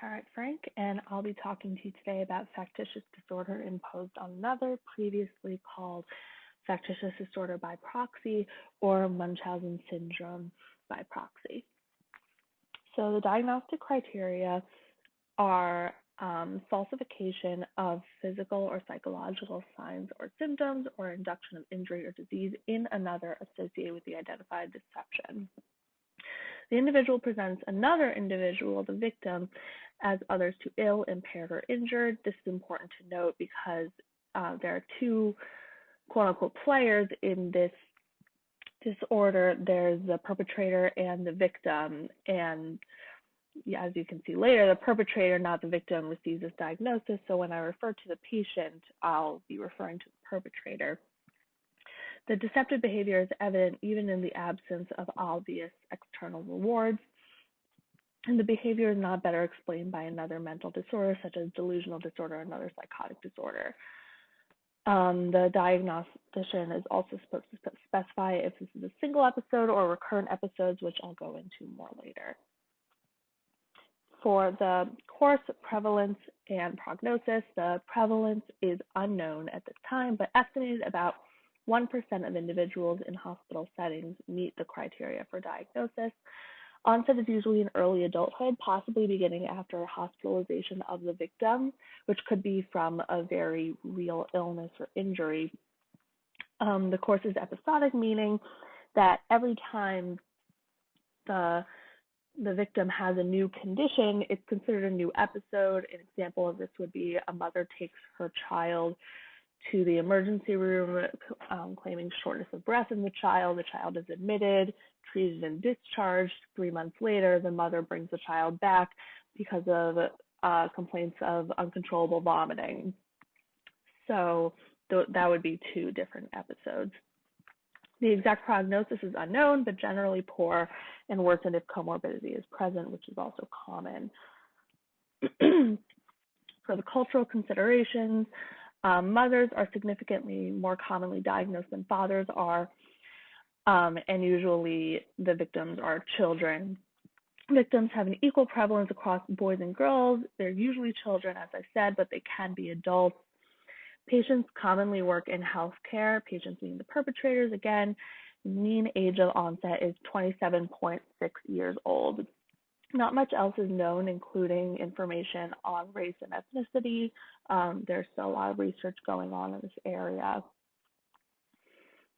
Tarot Frank, and I'll be talking to you today about factitious disorder imposed on another, previously called factitious disorder by proxy or Munchausen syndrome by proxy. So the diagnostic criteria are falsification of physical or psychological signs or symptoms or induction of injury or disease in another associated with the identified deception. The individual presents another individual, the victim, as others too ill, impaired, or injured. This is important to note because there are two quote-unquote players in this disorder. There's the perpetrator and the victim, and as you can see later, the perpetrator, not the victim, receives this diagnosis. So when I refer to the patient, I'll be referring to the perpetrator. The deceptive behavior is evident even in the absence of obvious external rewards, and the behavior is not better explained by another mental disorder, such as delusional disorder or another psychotic disorder. The diagnostician is also supposed to specify if this is a single episode or recurrent episodes, which I'll go into more later. For the course, prevalence, and prognosis, the prevalence is unknown at this time, but estimated about 1% of individuals in hospital settings meet the criteria for diagnosis. Onset is usually in early adulthood, possibly beginning after hospitalization of the victim, which could be from a very real illness or injury. The course is episodic, meaning that every time the victim has a new condition, it's considered a new episode. An example of this would be a mother takes her child to the emergency room, claiming shortness of breath in the child. The child is admitted, treated, and discharged. 3 months later, the mother brings the child back because of complaints of uncontrollable vomiting. So that would be two different episodes. The exact prognosis is unknown, but generally poor and worsened if comorbidity is present, which is also common. For the cultural considerations, mothers are significantly more commonly diagnosed than fathers are, and usually the victims are children. Victims have an equal prevalence across boys and girls. They're usually children, as I said, but they can be adults. Patients commonly work in healthcare. Patients meaning the perpetrators. Again, mean age of onset is 27.6 years old. Not much else is known, including information on race and ethnicity. There's still a lot of research going on in this area.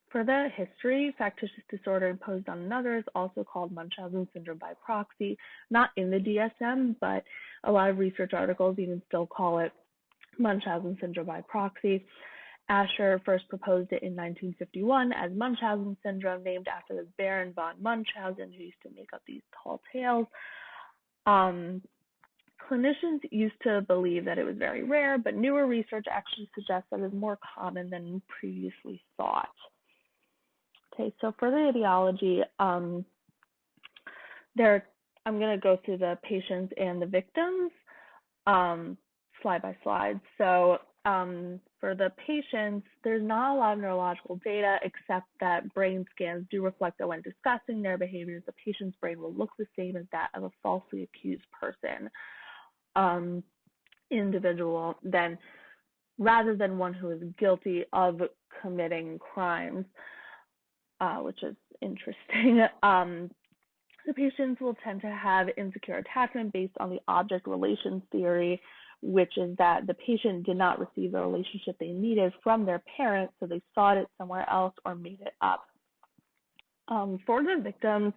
For the history, factitious disorder imposed on another is also called Munchausen syndrome by proxy, not in the DSM, but a lot of research articles even still call it Munchausen syndrome by proxy. Asher first proposed it in 1951 as Munchausen syndrome, named after the Baron von Munchausen, who used to make up these tall tales. Clinicians used to believe that it was very rare, but newer research actually suggests that it is more common than previously thought. Okay, so for the etiology, I'm going to go through the patients and the victims slide by slide. So for the patients, there's not a lot of neurological data except that brain scans do reflect that when discussing their behaviors, the patient's brain will look the same as that of a falsely accused person, individual, rather than one who is guilty of committing crimes, which is interesting. The patients will tend to have insecure attachment based on the object relations theory, which is that the patient did not receive the relationship they needed from their parents, so they sought it somewhere else or made it up. For the victims,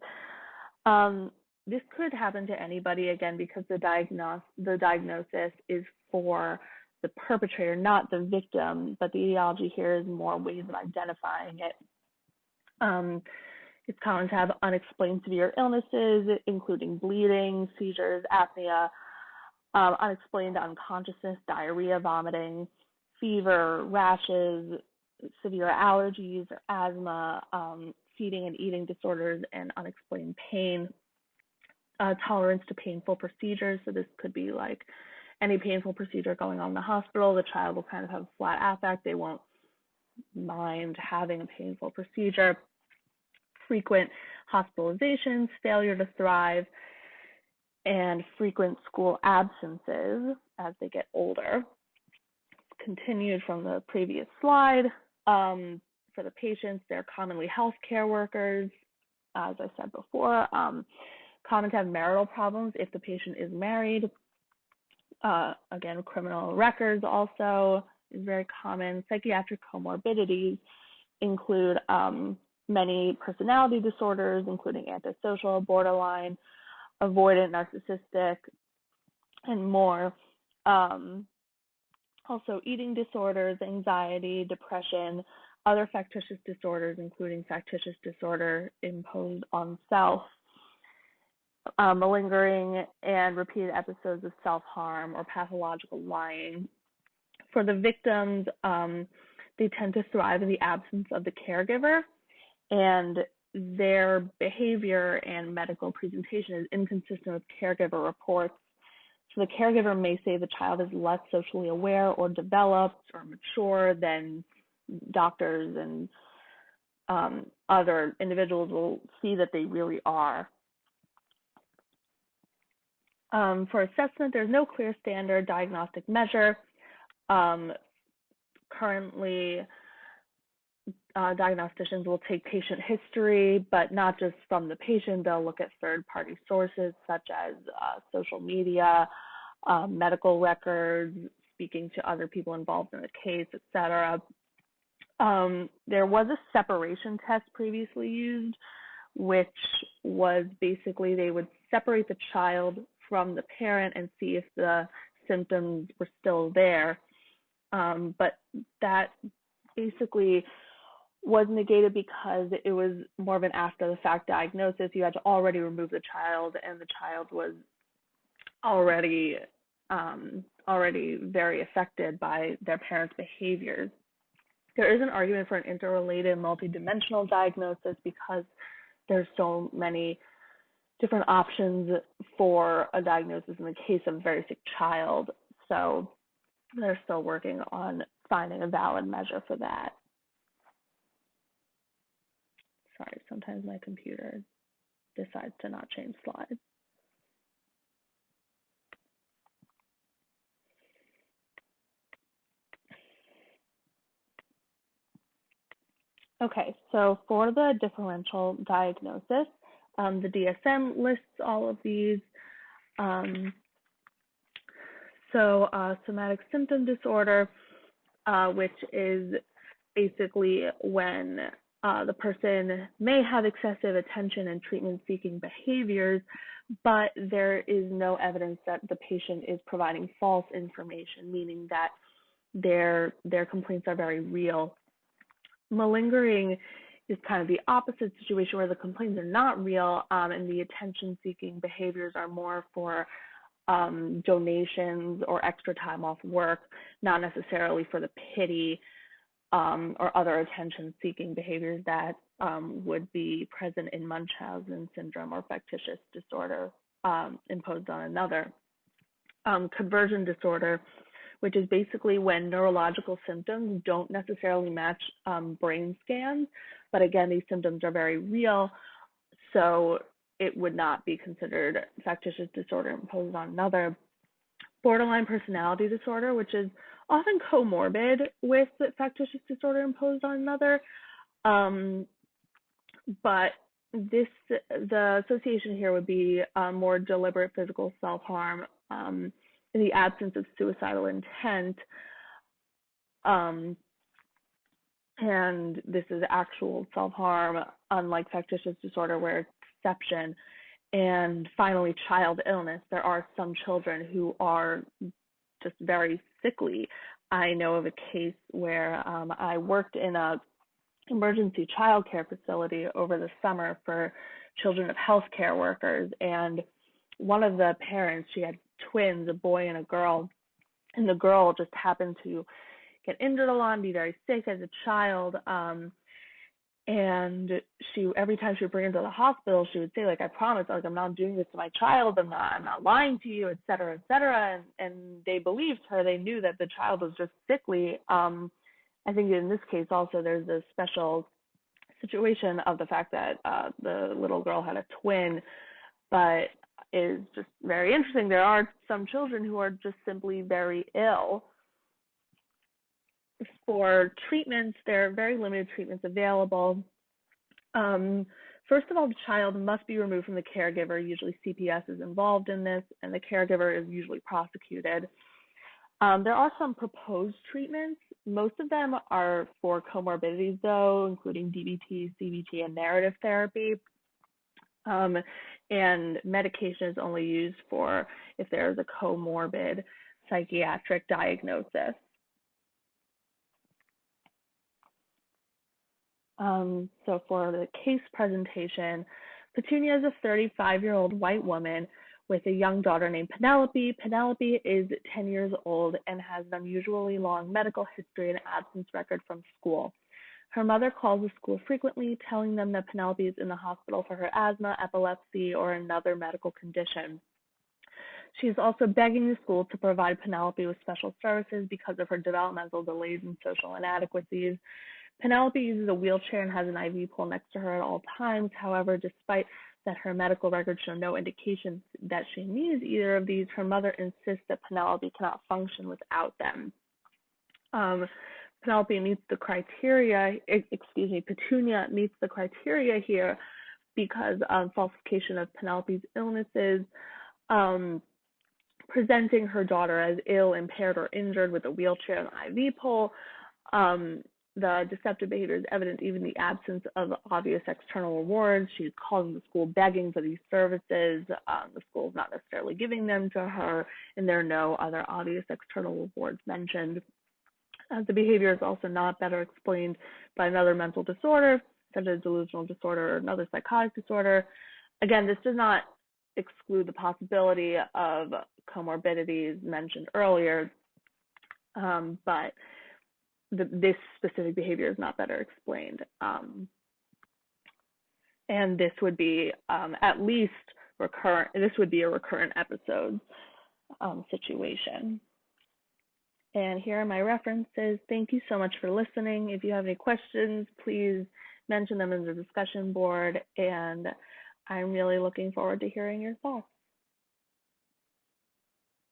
this could happen to anybody, again, because the diagnosis is for the perpetrator, not the victim, but the etiology here is more ways of identifying it. It's common to have unexplained severe illnesses, including bleeding, seizures, apnea, unexplained unconsciousness, diarrhea, vomiting, fever, rashes, severe allergies or asthma, feeding and eating disorders, and unexplained pain, tolerance to painful procedures. So this could be like any painful procedure going on in the hospital. The child will kind of have a flat affect. They won't mind having a painful procedure. Frequent hospitalizations, failure to thrive, and frequent school absences as they get older. Continued from the previous slide. For the patients, they're commonly healthcare workers, as I said before. Common to have marital problems if the patient is married. Again, criminal records also is very common. Psychiatric comorbidities include many personality disorders, including antisocial, borderline, avoidant, narcissistic, and more. Also eating disorders, anxiety, depression, other factitious disorders, including factitious disorder imposed on self, malingering, and repeated episodes of self-harm or pathological lying. For the victims, they tend to thrive in the absence of the caregiver, and their behavior and medical presentation is inconsistent with caregiver reports. So the caregiver may say the child is less socially aware or developed or mature than doctors and other individuals will see that they really are. For assessment, there's no clear standard diagnostic measure. Currently, diagnosticians will take patient history, but not just from the patient. They'll look at third-party sources such as social media, medical records, speaking to other people involved in the case, etc. There was a separation test previously used, which was basically they would separate the child from the parent and see if the symptoms were still there. But that basically was negated because it was more of an after-the-fact diagnosis. You had to already remove the child, and the child was already very affected by their parents' behaviors. There is an argument for an interrelated multidimensional diagnosis because there's so many different options for a diagnosis in the case of a very sick child. So they're still working on finding a valid measure for that. Sorry, sometimes my computer decides to not change slides. Okay, so for the differential diagnosis, the DSM lists all of these. Somatic symptom disorder, which is basically when the person may have excessive attention and treatment-seeking behaviors, but there is no evidence that the patient is providing false information, meaning that their complaints are very real. Malingering is kind of the opposite situation where the complaints are not real, and the attention-seeking behaviors are more for donations or extra time off work, not necessarily for the pity or other attention-seeking behaviors that would be present in Munchausen syndrome or factitious disorder imposed on another. Conversion disorder, which is basically when neurological symptoms don't necessarily match brain scans, but again, these symptoms are very real, so it would not be considered factitious disorder imposed on another. Borderline personality disorder, which is often comorbid with factitious disorder imposed on another, but the association here would be more deliberate physical self-harm in the absence of suicidal intent, and this is actual self-harm, unlike factitious disorder where it's deception. And finally, child illness. There are some children who are just very sickly. I know of a case where I worked in a emergency child care facility over the summer for children of healthcare workers, and one of the parents, she had twins, a boy and a girl, and the girl just happened to get injured a lot and be very sick as a child, and she, every time she would bring her to the hospital, she would say, like, I promise, like, I'm not doing this to my child, I'm not lying to you, et cetera, and they believed her. They knew that the child was just sickly. I think in this case also there's a special situation of the fact that the little girl had a twin, but is just very interesting. There are some children who are just simply very ill. For treatments, there are very limited treatments available. First of all, the child must be removed from the caregiver. Usually CPS is involved in this, and the caregiver is usually prosecuted. There are some proposed treatments. Most of them are for comorbidities, though, including DBT, CBT, and narrative therapy. And medication is only used for if there is a comorbid psychiatric diagnosis. So for the case presentation, Petunia is a 35-year-old white woman with a young daughter named Penelope. Penelope is 10 years old and has an unusually long medical history and absence record from school. Her mother calls the school frequently, telling them that Penelope is in the hospital for her asthma, epilepsy, or another medical condition. She is also begging the school to provide Penelope with special services because of her developmental delays and social inadequacies. Penelope uses a wheelchair and has an IV pole next to her at all times. However, despite that her medical records show no indication that she needs either of these, her mother insists that Penelope cannot function without them. Penelope meets the criteria, Petunia meets the criteria here because falsification of Penelope's illnesses, presenting her daughter as ill, impaired, or injured with a wheelchair and IV pole. The deceptive behavior is evident even in the absence of obvious external rewards. She's calling the school begging for these services. The school is not necessarily giving them to her, and there are no other obvious external rewards mentioned. The behavior is also not better explained by another mental disorder, such as delusional disorder or another psychotic disorder. Again, this does not exclude the possibility of comorbidities mentioned earlier, but this specific behavior is not better explained. And this would be at least recurrent, this would be a recurrent episode situation. And here are my references. Thank you so much for listening. If you have any questions, please mention them in the discussion board, and I'm really looking forward to hearing your thoughts.